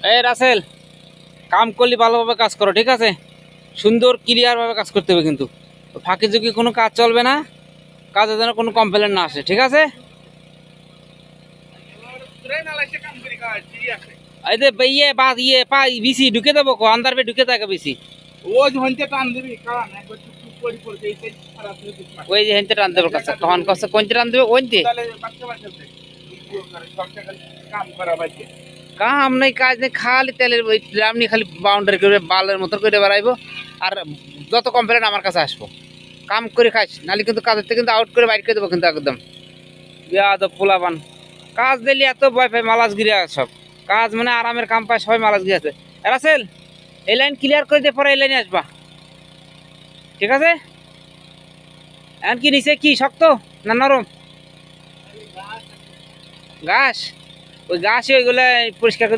এই রাসেল, কাম করলে ভালোভাবে কাজ করো, ঠিক আছে? সুন্দর ক্লিয়ার ভাবে কাজ করতে হবে, কিন্তু ফাঁকি ঝুঁকি কোনো কাজ চলবে না। কাজের যেন কোনো কমপ্লেন না আসে, ঠিক আছে? এই যে ইয়ে বা ইয়ে পা বিসি ঢুকে দেবো, আন্দার বে ঢুকে থাকে বেশি। ওই যে হেনতে টান দেবো কাছে, তখন কাছে কোনতে টান দেবে ওইতে। কাম নেই, কাজ নেই, খালি তেলের ওই ড্রাম নিয়ে খালি বাউন্ডারি করে বালের মতো করে বেড়াইবো। আর যত কমপ্লেন আমার কাছে আসবো। কাম করে খাইস, নাহলে কিন্তু কাজের থেকে কিন্তু আউট করে বাইর করে দেবো কিন্তু একদম। বিয়াদব পোলাপান, কাজ দিলে এত ভয় পাই মালাজগিরি সব। কাজ মানে আরামের কাম পায়, সবাই মালাজগিরি আছে। রাসেল, এই লাইন ক্লিয়ার করে দিয়ে পরে এই লাইনে আসবা, ঠিক আছে? এখন কি নিচে কি শক্ত না নরম? ঘাস, ওই ঘাসই ওইগুলা পরিষ্কার করে